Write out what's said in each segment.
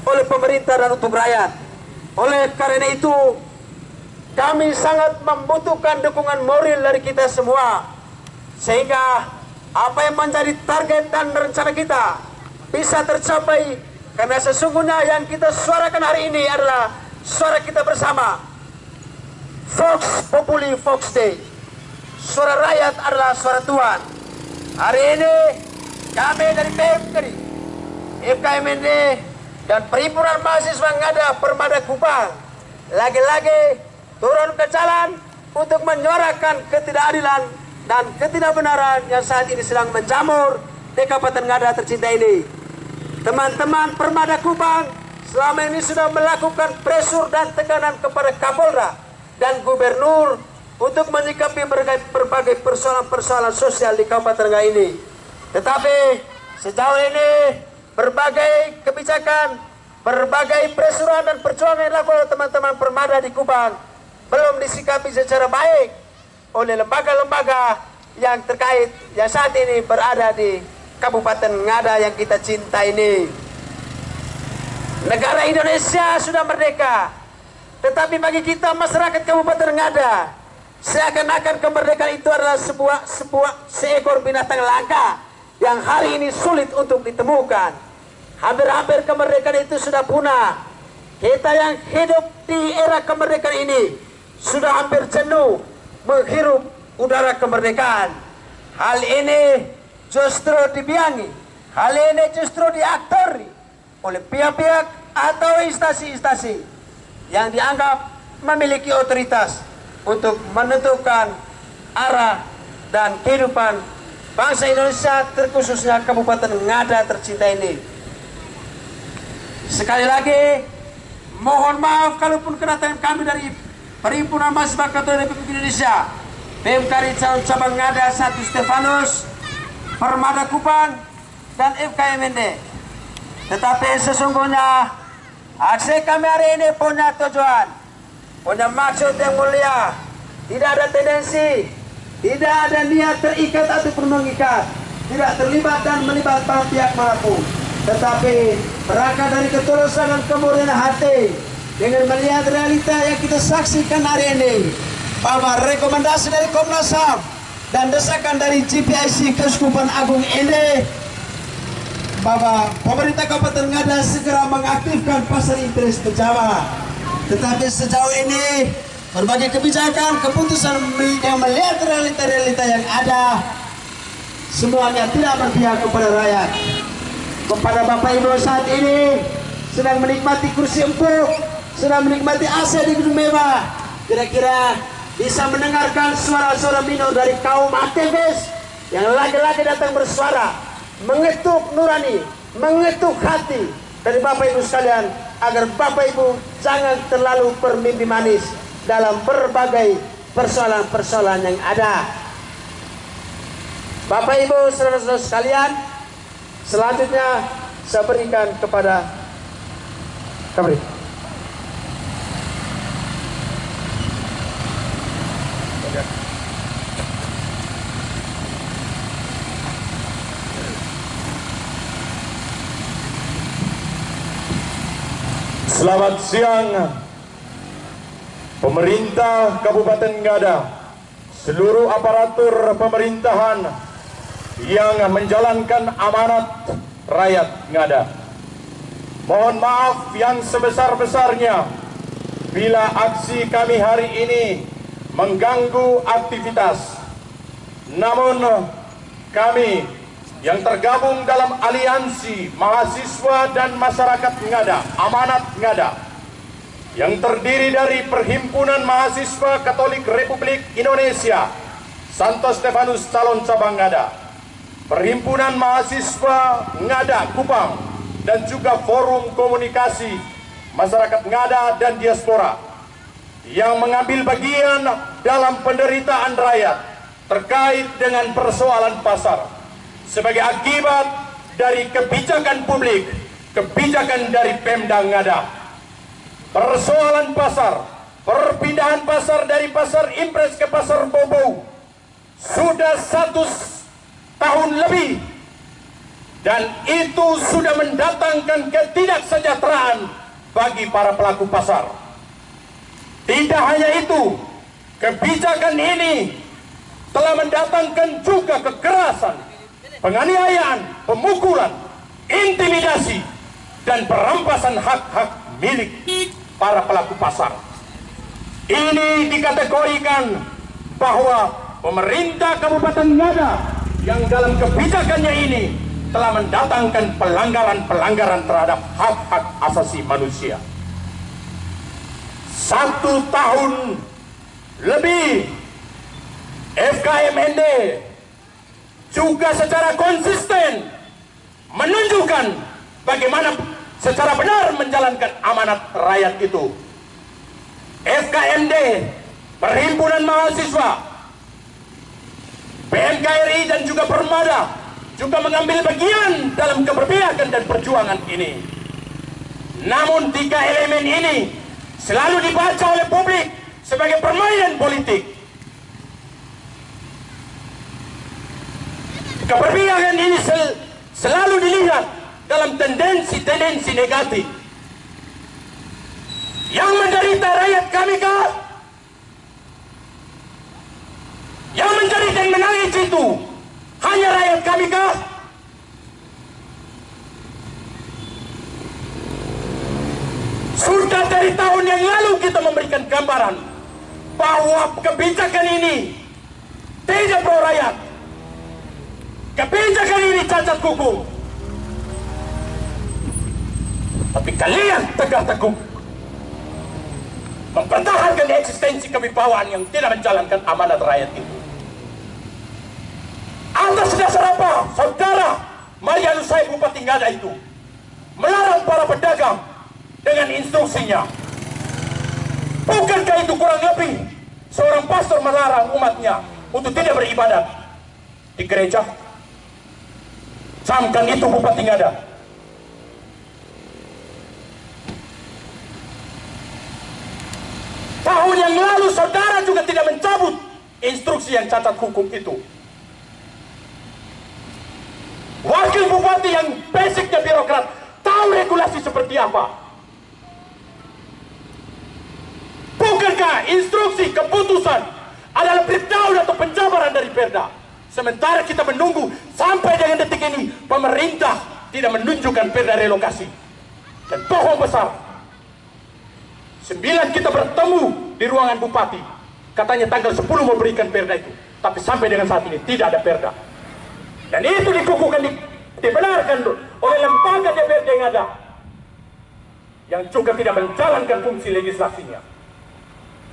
oleh pemerintah dan untuk rakyat. Oleh karena itu, kami sangat membutuhkan dukungan moral dari kita semua, sehingga apa yang menjadi target dan rencana kita bisa tercapai, karena sesungguhnya yang kita suarakan hari ini adalah suara kita bersama. Vox Populi Vox Dei. Suara rakyat adalah suara Tuhan. Hari ini kami dari PMKRI, FKMND dan Perhimpunan Mahasiswa Ngada Permada Kupang lagi-lagi turun ke jalan untuk menyuarakan ketidakadilan dan ketidakbenaran yang saat ini sedang menjamur di Kabupaten Ngada tercinta ini. Teman-teman Permada Kupang selama ini sudah melakukan pressure dan tekanan kepada Kapolda dan Gubernur untuk menyikapi berbagai persoalan-persoalan sosial di Kabupaten Ngada ini. Tetapi sejauh ini berbagai kebijakan, berbagai presuran dan perjuangan yang dilakukan oleh teman-teman Permada di Kupang belum disikapi secara baik oleh lembaga-lembaga yang terkait yang saat ini berada di Kabupaten Ngada yang kita cinta ini. Negara Indonesia sudah merdeka, tetapi bagi kita masyarakat Kabupaten Ngada, seakan-akan kemerdekaan itu adalah seekor binatang langka yang hari ini sulit untuk ditemukan. Hampir-hampir kemerdekaan itu sudah punah. Kita yang hidup di era kemerdekaan ini sudah hampir jenuh menghirup udara kemerdekaan. Hal ini justru dibiangi, hal ini justru diaktori oleh pihak-pihak atau instansi-instansi yang dianggap memiliki otoritas untuk menentukan arah dan kehidupan bangsa Indonesia, terkhususnya Kabupaten Ngada tercinta ini. Sekali lagi, mohon maaf kalaupun kedatangan kami dari Perhimpunan Mahasiswa Katolik Republik Indonesia, PMKRI Calon Cabang Ngada 1 Stefanus, Permada Kupang, dan FKMND. Tetapi sesungguhnya aksi kami hari ini punya tujuan, punya maksud yang mulia. Tidak ada tendensi, tidak ada niat terikat ataupun mengikat, tidak terlibat dan melibatkan pihak manapun. Tetapi berangkat dari ketulusan dan kemurnian hati, dengan melihat realita yang kita saksikan hari ini, bahwa rekomendasi dari Komnas HAM dan desakan dari GPIC Keuskupan Agung ini, bahwa pemerintah Kabupaten Ngada segera mengaktifkan pasar interest Jawa. Tetapi sejauh ini berbagai kebijakan, keputusan yang melihat realita-realita yang ada, semuanya tidak berpihak kepada rakyat, kepada Bapak Ibu saat ini sedang menikmati kursi empuk, sedang menikmati AC di gedung mewah. Kira-kira bisa mendengarkan suara-suara minor dari kaum aktivis yang lagi-lagi datang bersuara, mengetuk nurani, mengetuk hati dari Bapak Ibu sekalian, agar Bapak Ibu jangan terlalu bermimpi manis dalam berbagai persoalan-persoalan yang ada. Bapak Ibu saudara-saudara sekalian, selanjutnya saya berikan kepada Kapolri. Selamat siang, pemerintah Kabupaten Ngada, seluruh aparatur pemerintahan yang menjalankan amanat rakyat Ngada. Mohon maaf yang sebesar-besarnya bila aksi kami hari ini mengganggu aktivitas. Namun kami yang tergabung dalam aliansi mahasiswa dan masyarakat Ngada, Amanat Ngada, yang terdiri dari Perhimpunan Mahasiswa Katolik Republik Indonesia Santo Stefanus Calon Cabang Ngada, Perhimpunan Mahasiswa Ngada Kupang, dan juga Forum Komunikasi Masyarakat Ngada dan Diaspora yang mengambil bagian dalam penderitaan rakyat terkait dengan persoalan pasar sebagai akibat dari kebijakan publik, kebijakan dari Pemda Ngada. Persoalan pasar, perpindahan pasar dari pasar Impres ke pasar Bobo sudah 1 tahun lebih, dan itu sudah mendatangkan ketidaksejahteraan bagi para pelaku pasar. Tidak hanya itu, kebijakan ini telah mendatangkan juga kekerasan, penganiayaan, pemukulan, intimidasi, dan perampasan hak-hak milik para pelaku pasar. Ini dikategorikan bahwa pemerintah Kabupaten Ngada yang dalam kebijakannya ini telah mendatangkan pelanggaran-pelanggaran terhadap hak-hak asasi manusia. 1 tahun lebih FKMND juga secara konsisten menunjukkan bagaimana secara benar menjalankan amanat rakyat itu. FKMD, Perhimpunan Mahasiswa, PMKRI dan juga Permada juga mengambil bagian dalam keberpihakan dan perjuangan ini. Namun 3 elemen ini selalu dibaca oleh publik sebagai permainan politik. Keberpihakan ini selalu dilihat dalam tendensi-tendensi negatif. Yang menderita rakyat kami kah? Yang menjerit dan menangis itu hanya rakyat kami kah? Sudah dari tahun yang lalu kita memberikan gambaran bahwa kebijakan ini tidak pro rakyat. Kebijakan ini cacat hukum. Tapi kalian tegak teguh mempertahankan eksistensi kewibawaan yang tidak menjalankan amanat rakyat itu. Atas dasar apa saudara Marianusai Bupati Ngada itu melarang para pedagang dengan instruksinya? Bukankah itu kurang lebih seorang pastor melarang umatnya untuk tidak beribadat di gereja? Camkan itu Bupati Ngada. Tahun yang lalu saudara juga tidak mencabut instruksi yang cacat hukum itu. Wakil bupati yang basicnya birokrat tahu regulasi seperti apa. Bukankah instruksi keputusan adalah breakdown atau penjabaran dari Perda? Sementara kita menunggu sampai dengan detik ini pemerintah tidak menunjukkan Perda relokasi. Dan bohong besar. 9 kita bertemu di ruangan bupati. Katanya tanggal 10 mau berikan Perda itu. Tapi sampai dengan saat ini tidak ada Perda. Dan itu dikukuhkan, dibenarkan oleh lembaga DPRD yang ada. Yang juga tidak menjalankan fungsi legislasinya.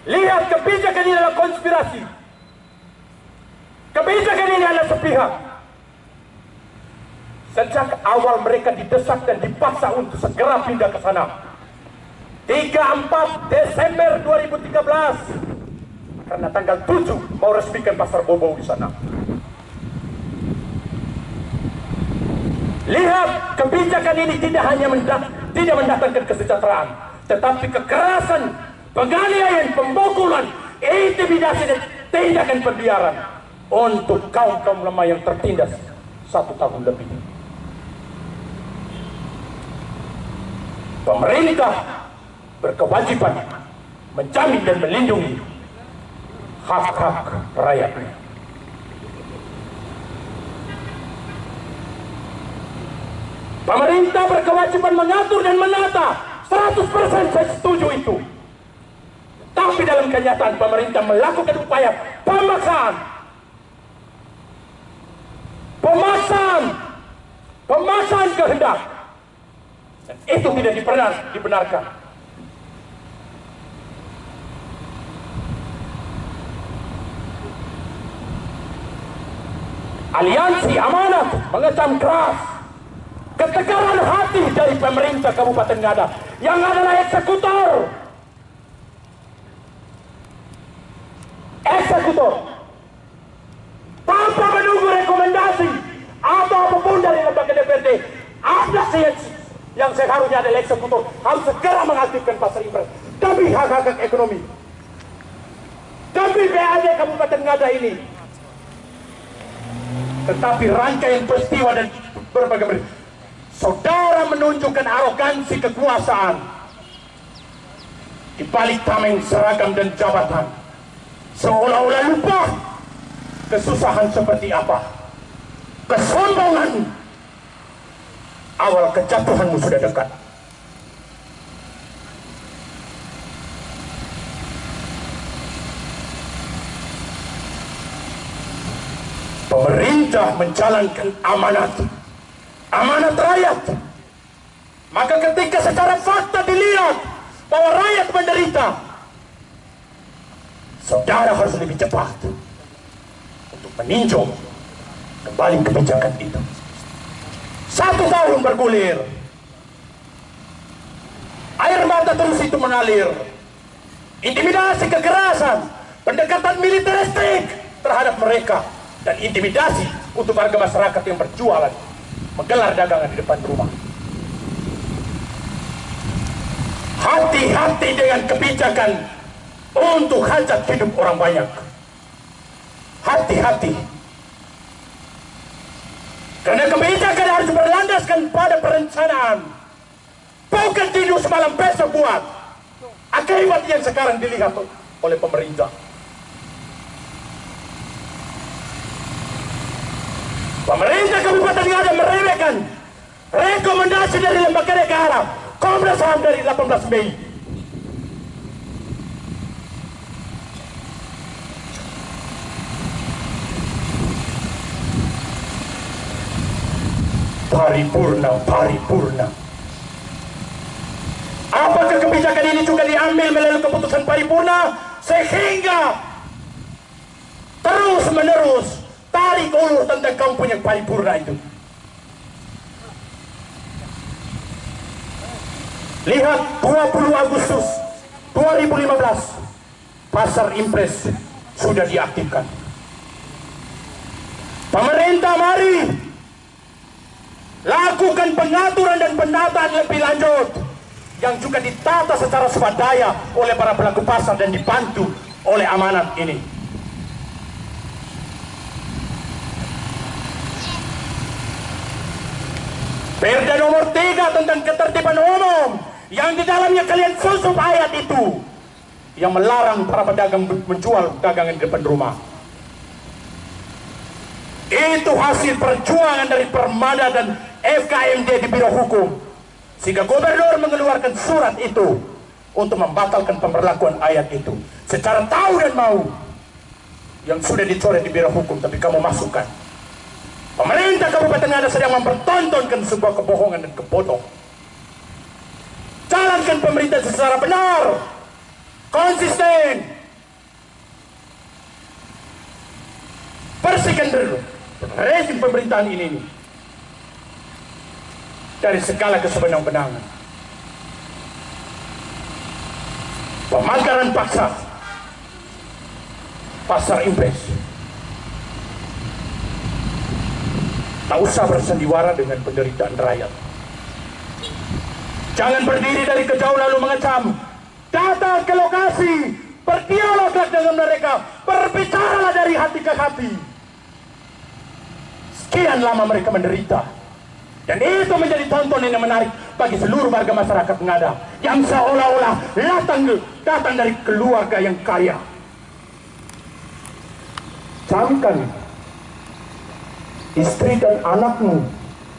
Lihat kebijakan ini adalah konspirasi. Kebijakan ini adalah sepihak. Sejak awal mereka didesak dan dipaksa untuk segera pindah ke sana. 3-4 Desember 2013. Karena tanggal 7 mau resmikan pasar Bobo di sana. Lihat, kebijakan ini tidak hanya tidak mendatangkan kesejahteraan, tetapi kekerasan, penganiayaan, pemukulan, intimidasi dan tindakan pembiaran untuk kaum lemah yang tertindas 1 tahun lebih. Pemerintah berkewajiban menjamin dan melindungi hak-hak rakyatnya. Pemerintah berkewajiban mengatur dan menata. 100% saya setuju itu. Tapi dalam kenyataan pemerintah melakukan upaya pemaksaan kehendak. Dan itu tidak dibenarkan. Aliansi Amanat mengecam keras ketegaran hati dari pemerintah Kabupaten Ngada yang adalah eksekutor tanpa menunggu rekomendasi atau apapun dari lembaga DPRD. Ada yang seharusnya adalah eksekutor harus segera mengaktifkan pasar impres demi hak-hak ekonomi, demi BAD Kabupaten Ngada ini. Tetapi rangkaian peristiwa dan berbagai saudara menunjukkan arogansi kekuasaan di balik tameng seragam dan jabatan, seolah-olah lupa kesusahan seperti apa, kesombongan. Awal kejatuhanmu sudah dekat. Pemerintah menjalankan amanat rakyat. Maka ketika secara fakta dilihat bahwa rakyat menderita, saudara harus lebih cepat untuk meninjau kembali kebijakan itu. 1 tahun bergulir, air mata terus itu mengalir, intimidasi, kekerasan, pendekatan militeristik terhadap mereka, dan intimidasi untuk warga masyarakat yang berjualan menggelar dagangan di depan rumah. Hati-hati dengan kebijakan untuk hajat hidup orang banyak. Hati-hati. Karena kebijakan harus berlandaskan pada perencanaan, bukan tidur semalam besok buat. Akibat yang sekarang dilihat oleh pemerintah. Pemerintah Kabupaten Ngada meremehkan rekomendasi dari lembaga negara Komnas HAM dari 18 Mei. Paripurna. Apakah kebijakan ini juga diambil melalui keputusan paripurna sehingga terus menerus tarik ulur tentang kamu punya paripurna itu? Lihat 20 Agustus 2015 pasar impres sudah diaktifkan. Pemerintah mari lakukan pengaturan dan pendataan lebih lanjut yang juga ditata secara swadaya oleh para pelaku pasar dan dibantu oleh amanat ini. Perda nomor 3 tentang ketertiban umum yang di dalamnya kalian susup ayat itu yang melarang para pedagang menjual dagangan di depan rumah. Itu hasil perjuangan dari Permada dan FKMD di Biro Hukum, sehingga gubernur mengeluarkan surat itu untuk membatalkan pemberlakuan ayat itu secara tahu dan mau, yang sudah dicoret di Biro Hukum tapi kamu masukkan. Pemerintah Kabupaten Ngada sedang mempertontonkan sebuah kebohongan dan kebodohan. Jalankan pemerintah secara benar, konsisten, bersihkan dulu rezim pemerintahan ini dari segala kesewenang-wenangan, pemagaran paksa, pasar impres. Tak usah bersandiwara dengan penderitaan rakyat. Jangan berdiri dari kejauh lalu mengecam. Datang ke lokasi, berdialoglah dengan mereka, berbicaralah dari hati ke hati. Sekian lama mereka menderita, dan itu menjadi tontonan yang menarik bagi seluruh warga masyarakat Ngada yang seolah-olah datang dari keluarga yang kaya. Camkan istri dan anakmu,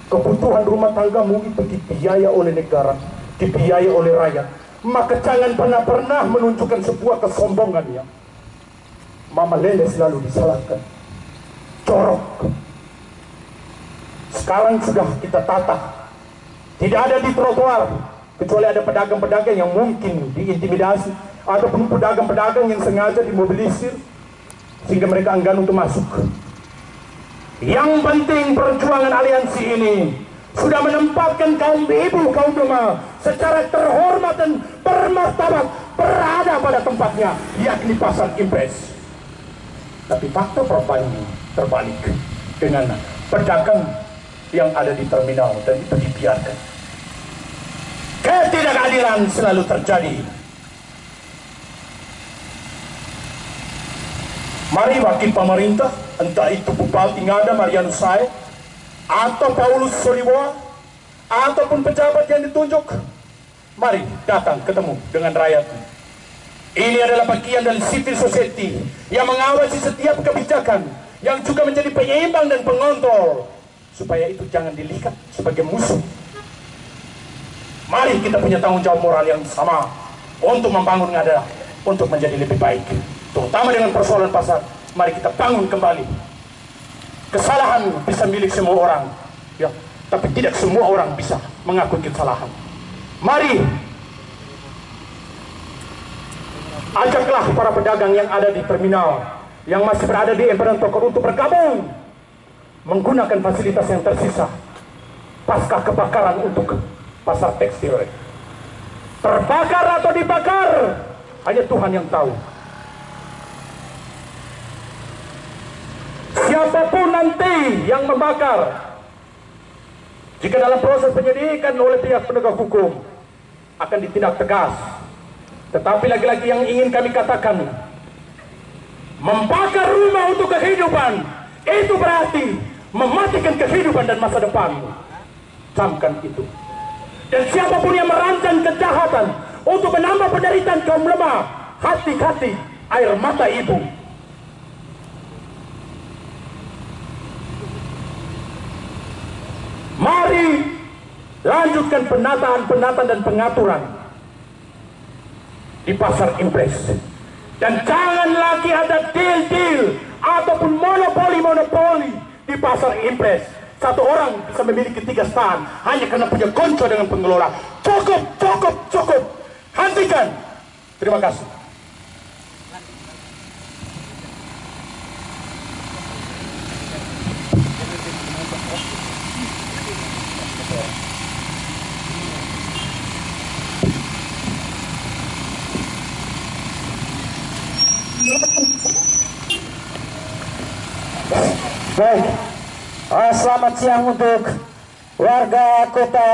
kebutuhan rumah tanggamu itu dibiayai oleh negara, dibiayai oleh rakyat. Maka jangan pernah menunjukkan sebuah kesombongan ya. Mama Lele selalu disalahkan, corok. Sekarang sudah kita tata, tidak ada di trotoar, kecuali ada pedagang-pedagang yang mungkin diintimidasi, ataupun pedagang-pedagang yang sengaja dimobilisir sehingga mereka enggan untuk masuk. Yang penting perjuangan aliansi ini sudah menempatkan kaum ibu, kaum doma secara terhormat dan bermartabat berada pada tempatnya, yakni pasar impres. Tapi fakta perbanding terbalik dengan pedagang yang ada di terminal, dan itu dibiarkan. Ketidakadilan selalu terjadi. Mari wakil pemerintah, entah itu Bupati Ngada Marianus Said atau Paulus Soliboa ataupun pejabat yang ditunjuk, mari datang ketemu dengan rakyat Ini adalah bagian dari civil society yang mengawasi setiap kebijakan, yang juga menjadi penyeimbang dan pengontrol, supaya itu jangan dilihat sebagai musuh. Mari kita punya tanggung jawab moral yang sama untuk membangun Ngada untuk menjadi lebih baik, terutama dengan persoalan pasar. Mari kita bangun kembali. Kesalahan bisa milik semua orang, ya, tapi tidak semua orang bisa mengakui kesalahan. Mari ajaklah para pedagang yang ada di terminal, yang masih berada di emperan toko untuk bergabung, menggunakan fasilitas yang tersisa pasca kebakaran untuk pasar tekstil. Terbakar atau dibakar, hanya Tuhan yang tahu. Siapapun nanti yang membakar, jika dalam proses penyidikan oleh pihak penegak hukum, akan ditindak tegas. Tetapi lagi-lagi yang ingin kami katakan, membakar rumah untuk kehidupan, itu berarti mematikan kehidupan dan masa depan. Camkan itu. Dan siapapun yang merancang kejahatan untuk menambah penderitaan kaum lemah, hati-hati air mata ibu. Mari lanjutkan penataan dan pengaturan di pasar impres. Dan jangan lagi ada deal-deal ataupun monopoli di pasar impres. Satu orang bisa memiliki 3 stand hanya karena punya konco dengan pengelola. Cukup. Hentikan. Terima kasih. Baik, selamat siang untuk warga kota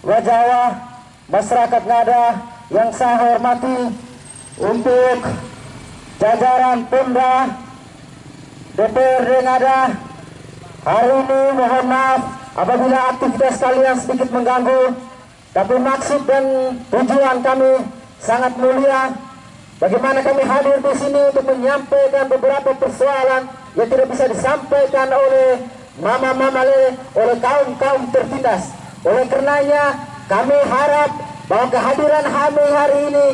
Wajawa, masyarakat Ngada yang saya hormati, untuk jajaran Pemda DPRD Ngada. Hari ini mohon maaf apabila aktivitas kalian sedikit mengganggu, tapi maksud dan tujuan kami sangat mulia. Bagaimana kami hadir di sini untuk menyampaikan beberapa persoalan yang tidak bisa disampaikan oleh mama-mama, oleh kaum tertindas. Oleh karenanya kami harap bahwa kehadiran kami hari ini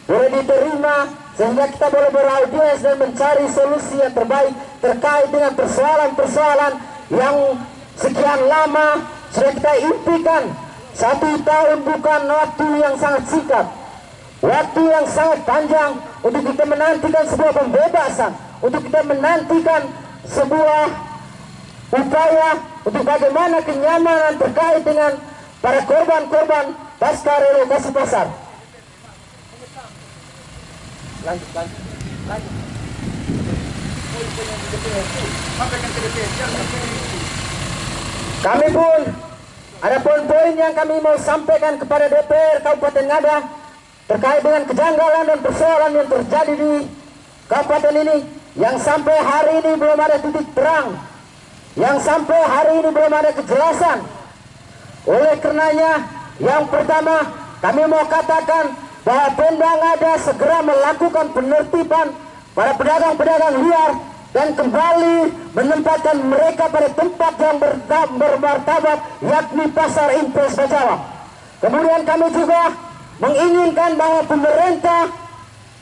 boleh diterima, sehingga kita boleh beraudiens dan mencari solusi yang terbaik terkait dengan persoalan-persoalan yang sekian lama sudah kita impikan. 1 tahun bukan waktu yang sangat singkat, waktu yang sangat panjang untuk kita menantikan sebuah pembebasan, untuk kita menantikan sebuah upaya untuk bagaimana kenyamanan terkait dengan para korban-korban pasca relokasi pasar. Lanjut. Kami pun ada poin-poin yang kami mau sampaikan kepada DPR Kabupaten Ngada terkait dengan kejanggalan dan persoalan yang terjadi di kabupaten ini, yang sampai hari ini belum ada titik terang, yang sampai hari ini belum ada kejelasan. Oleh karenanya, yang pertama kami mau katakan bahwa Pemda Ngada segera melakukan penertiban para pedagang-pedagang liar dan kembali menempatkan mereka pada tempat yang bermartabat, yakni pasar impres Wajawa. Kemudian kami juga menginginkan bahwa pemerintah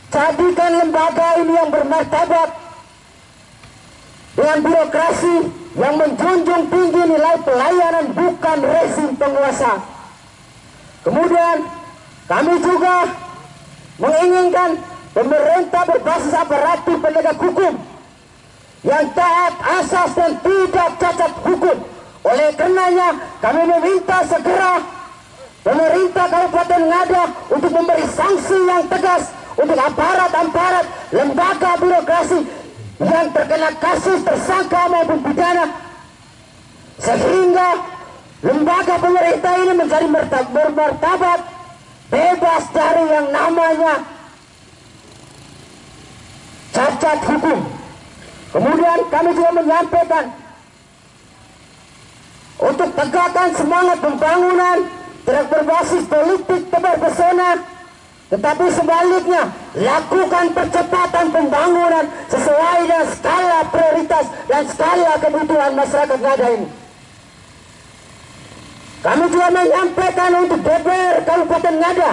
jadikan lembaga ini yang bermartabat dengan birokrasi yang menjunjung tinggi nilai pelayanan, bukan rezim penguasa. Kemudian kami juga menginginkan pemerintah berbasis aparatur penegak hukum yang taat asas dan tidak cacat hukum. Oleh karenanya kami meminta segera pemerintah Kabupaten Ngada untuk memberi sanksi yang tegas untuk aparat-aparat lembaga birokrasi yang terkena kasus tersangka maupun pidana, sehingga lembaga pemerintah ini menjadi bermartabat, bebas dari yang namanya cacat hukum. Kemudian kami juga menyampaikan untuk tegakkan semangat pembangunan tidak berbasis politik tebar pesona tetapi sebaliknya lakukan percepatan pembangunan sesuai dengan skala prioritas dan skala kebutuhan masyarakat Ngada ini. Kami juga menyampaikan untuk DPR Kabupaten Ngada.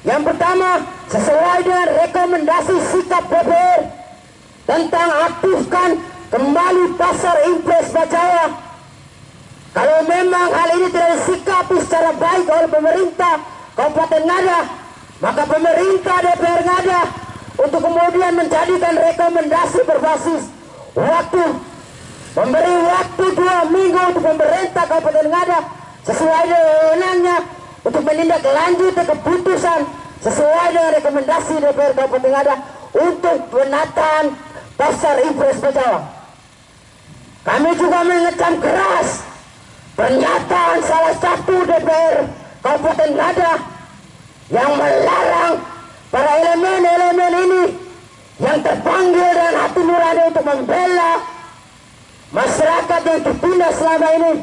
Yang pertama, sesuai dengan rekomendasi sikap DPR tentang aktifkan kembali pasar impres Bajawa. Kalau memang hal ini tidak disikapi secara baik oleh pemerintah Kabupaten Ngada, maka pemerintah DPR Ngada untuk kemudian menjadikan rekomendasi berbasis waktu, memberi waktu 2 minggu untuk pemerintah Kabupaten Ngada sesuai dengan wewenangnya untuk menindaklanjuti keputusan sesuai dengan rekomendasi DPR Kabupaten Ngada untuk penataan pasar impres Bajawa. Kami juga mengecam keras pernyataan salah satu DPR Kabupaten Ngada yang melarang para elemen-elemen ini yang terpanggil dengan hati nurani untuk membela masyarakat yang tertindas selama ini.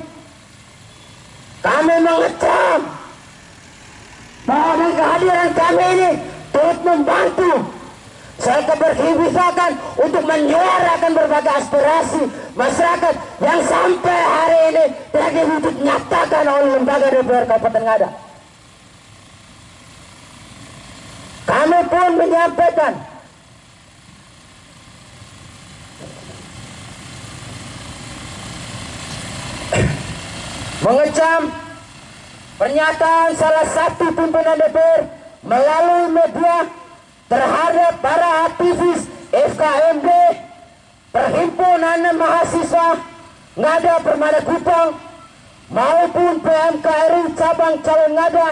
Kami mengecam bahwa dengan kehadiran kami ini turut membantu soal keberpihakan untuk menyuarakan berbagai aspirasi masyarakat yang sampai hari ini tidak diwujud nyatakan oleh lembaga DPR Kabupaten Ngada. Kami pun menyampaikan mengecam pernyataan salah satu pimpinan DPR melalui media terhadap para aktivis FKMD, Perhimpunan Mahasiswa Ngada Permada Kupang maupun PMKRI cabang Calon Ngada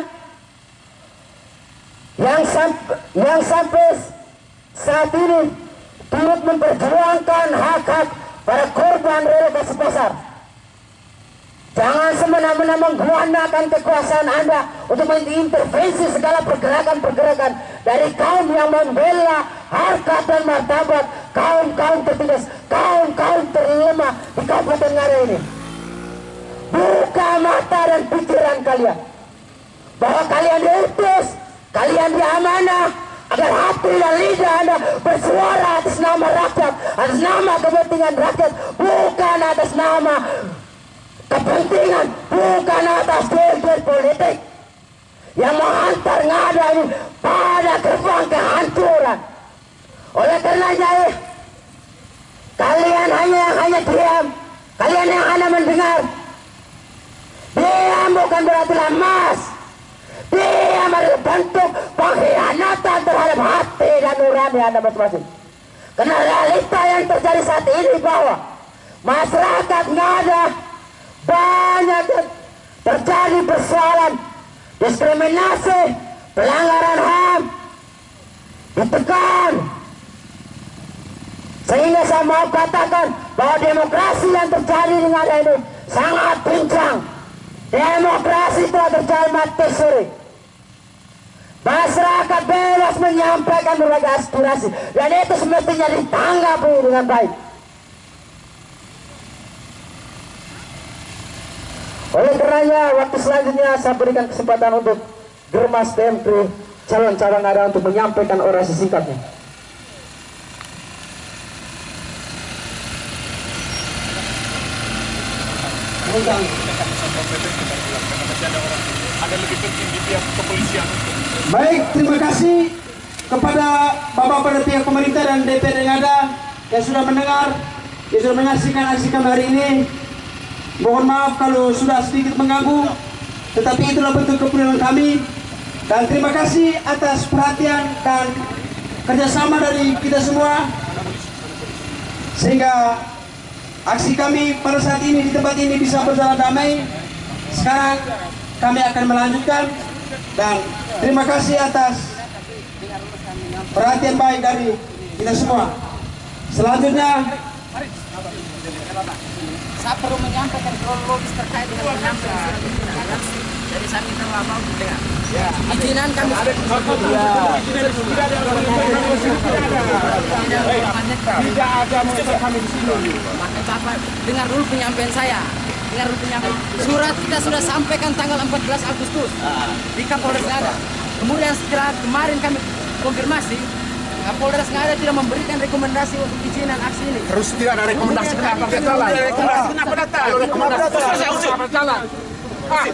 yang sampai saat ini turut memperjuangkan hak-hak para korban relokasi pasar. Jangan semena-mena menggunakan kekuasaan Anda untuk mengintervensi segala pergerakan-pergerakan dari kaum yang membela harkat dan martabat kaum-kaum tertindas, kaum-kaum terlemah di Kabupaten Ngada ini. Buka mata dan pikiran kalian bahwa kalian diutus, kalian diamanah agar hati dan lidah Anda bersuara atas nama rakyat, atas nama kepentingan rakyat, bukan atas nama kepentingan, bukan atas duit politik yang menghantar Ngada ini pada gerbang kehancuran. Oleh karenanya kalian hanya diam, kalian yang hanya mendengar. Diam bukan berarti lemas. Diam adalah bentuk pengkhianatan terhadap hati dan nurani Anda masing-masing. Karena realita yang terjadi saat ini bahwa masyarakat Ngada banyak terjadi persoalan diskriminasi, pelanggaran HAM, ditekan. Sehingga saya mau katakan bahwa demokrasi yang terjadi di Ngada ini sangat pincang. Demokrasi telah terjadi mati suri. Masyarakat bebas menyampaikan berbagai aspirasi dan itu semestinya ditanggapi dengan baik. Oleh karenanya waktu selanjutnya saya berikan kesempatan untuk Germas PMP calon cabang Ngada untuk menyampaikan orasi singkatnya. Ada lebih penting di pihak kepolisian. Baik, terima kasih kepada Bapak pada pihak pemerintah dan DPR Ngada yang sudah mendengar, yang sudah menyaksikan aksi kami hari ini. Mohon maaf kalau sudah sedikit mengganggu, tetapi itulah bentuk kepedulian kami. Dan terima kasih atas perhatian dan kerjasama dari kita semua, sehingga aksi kami pada saat ini di tempat ini bisa berjalan damai. Sekarang kami akan melanjutkan dan terima kasih atas perhatian baik dari kita semua. Selanjutnya saya perlu menyampaikan kronologis terkait dengan penyampaian dari saya minta lama untuk dengar. Izinan kami Tidak ada musuh kami di sini. Maka Bapak dengar dulu penyampaian saya. Dengar dulu penyampaian. Surat kita sudah sampaikan tanggal 14 Agustus di Kapolres Ngada. Kemudian setelah kemarin kami konfirmasi, Kapolres Ngada tidak memberikan rekomendasi untuk izinan aksi ini. Terus tidak ada rekomendasi kenapa jalan? Rekomendasi kenapa datang? Rekomendasi jalan. Ada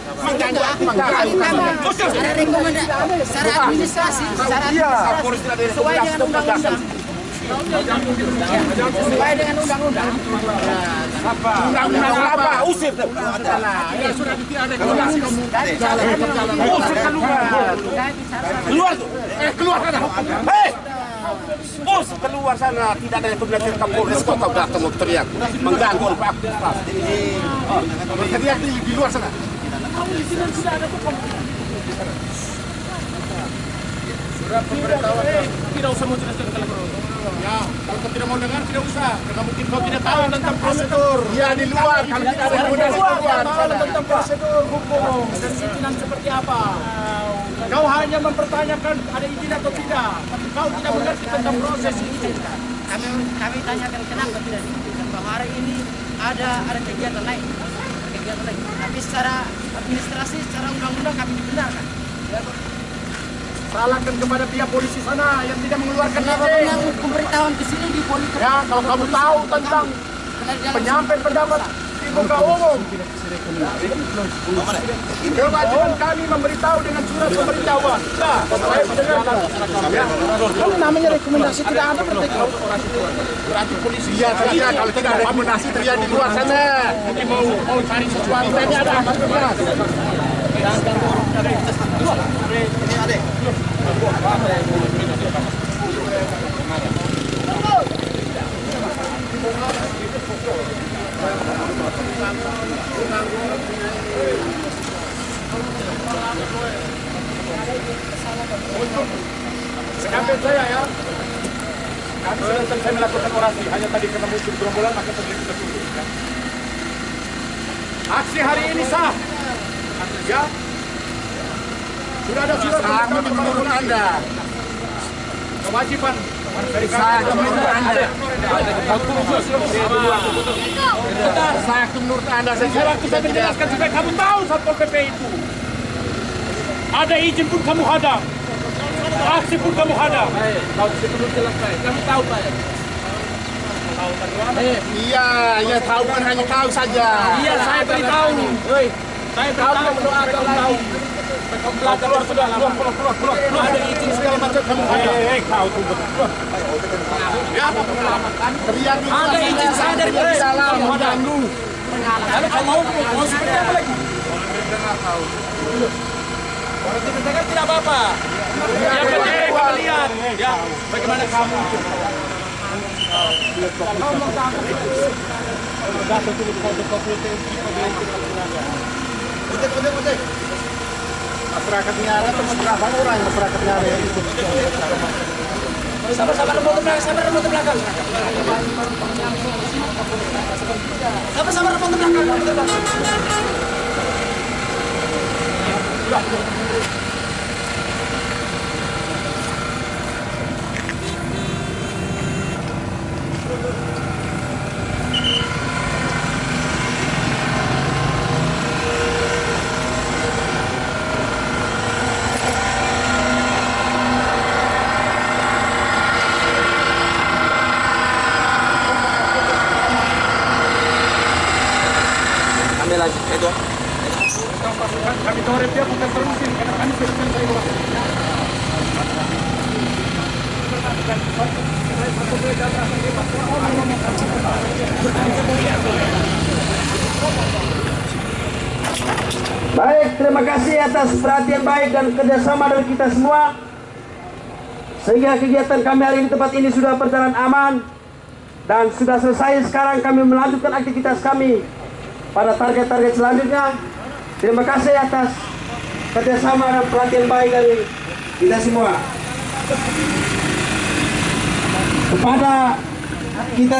rekomendasi secara administrasi, sesuai dengan undang-undang. Sesuai dengan undang-undang. Undang-undang apa? Usir. Sudah tidak ada rekomendasi. Usir keluar. Keluar tuh. Keluar sana. Hei! Bos, keluar sana. Tidak ada rekomendasi Kapolres kok kau datang mau teriak. Mengganggu aktivitas. Teriak di luar sana. Kamu di sini sudah ada kok. Surat pemberitahuan. Tidak usah mau jelaskan kalau ya, kalau kau tidak mau dengar tidak usah. Karena mungkin kau tidak tahu tentang prosedur. Ya di luar. Kalau tidak ada rekomendasi tahu tentang prosedur hukum dan izinan seperti apa. Kau hanya mempertanyakan ada izin atau tidak, tapi kau tidak mengerti tentang proses izin. Kami tanyakan kenapa tidak diizinkan bahwa hari ini ada kegiatan lain. Tapi secara administrasi, secara undang-undang kami dibenarkan. Salahkan kepada pihak polisi sana yang tidak mengeluarkan izin. Yang pemberitahuan ke sini di polisi. Ya, kalau kamu tahu tentang penyampaian pendapat di muka umum, kewajiban kami memberitahu dengan surat pemberitahuan. Nah, saya mendengarkan. Kalau namanya rekomendasi tidak ada berarti polisi. Iya, saja kalau tidak ada rekomendasi terjadi di luar sana. Ini mau cari sesuatu ini ada. Sekampen saya ya. Kami sudah selesai melakukan orasi. Hanya tadi karena muncul gerombolan maka terjadi kita tunggu. Ya. Aksi hari ini sah. Ya. Sudah ada surat menurut Anda. Kewajiban dari kami menurut Anda. Saya menurut Anda. Saya menjelaskan supaya kamu tahu Satpol PP itu. Ada izin pun kamu hadang. Aksi pun kamu hadang. Tahu sebelum selesai. Kami tahu Pak. Iya, ya tahu kan hanya tahu saja. Iya, saya beritahu. Saya beritahu berdoa tahu. Keluar sudah, keluar. Ada izin segala macam kamu ada. Kau tunggu. Ya, teriak ada izin saya dari dalam. Mengganggu. Kalau kamu mau seperti apa lagi? Orang tidak apa-apa. Yang penting kita lihat, ya, bagaimana kamu. Betul. Masyarakat Nyara itu berapa orang masyarakat Nyara itu? Sabar motor belakang. Sabar motor belakang. Kami tawarin dia bukan terusin karena kami selesai dari luar. Baik, terima kasih atas perhatian baik dan kerjasama dari kita semua. Sehingga kegiatan kami hari ini tempat ini sudah berjalan aman dan sudah selesai. Sekarang kami melanjutkan aktivitas kami pada target-target selanjutnya. Terima kasih atas kerjasama dan perhatian baik dari kita semua. Kepada kita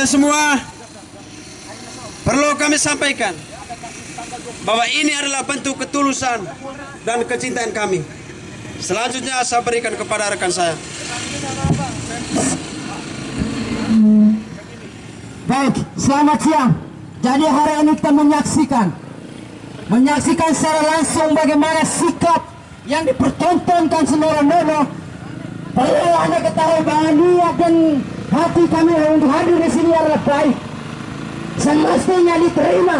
semua, perlu kami sampaikan bahwa ini adalah bentuk ketulusan dan kecintaan kami. Selanjutnya saya berikan kepada rekan saya. Baik, selamat siang. Jadi hari ini kita menyaksikan menyaksikan secara langsung bagaimana sikap yang dipertontonkan senonoh. Perlu Anda ketahui bahwa niat dan hati kami untuk hadir di sini adalah baik, semestinya diterima,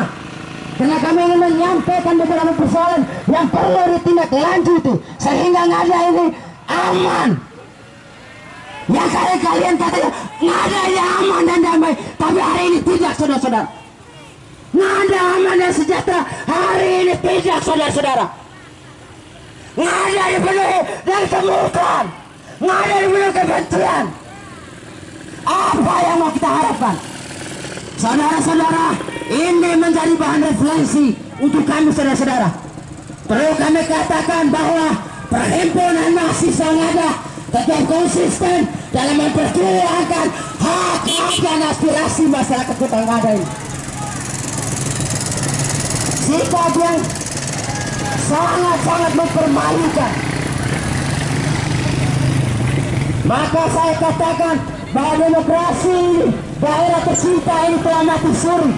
karena kami ingin menyampaikan beberapa persoalan yang perlu ditindaklanjuti sehingga ngada ini aman. Ya kalian katanya ngada ya aman dan damai, tapi hari ini tidak, saudara-saudara. Ngada aman dan sejahtera, hari ini tidak, saudara-saudara. Ngada dipenuhi dan kemukan, ngada dipenuhi kebencian. Apa yang mau kita harapkan? Saudara-saudara, ini menjadi bahan refleksi untuk kami, saudara-saudara. Perlu kami katakan bahwa perhimpunan mahasiswa Ngada tetap konsisten dalam memperjuangkan hak-hak dan aspirasi masyarakat Kota Ngada ini. Sikap yang sangat-sangat mempermalukan. Maka saya katakan bahwa demokrasi ini, daerah tercinta ini telah mati suri,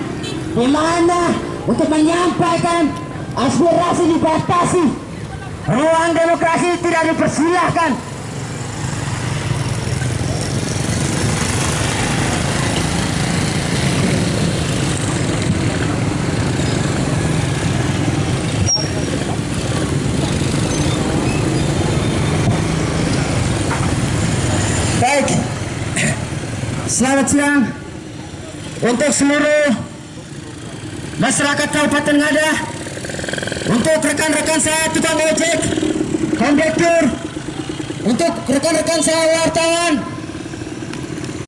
di mana untuk menyampaikan aspirasi dibatasi, ruang demokrasi tidak dipersilahkan. Baik, selamat siang untuk seluruh masyarakat Kabupaten Ngada, untuk rekan-rekan saya tukang ojek, kondektur, untuk rekan-rekan saya wartawan,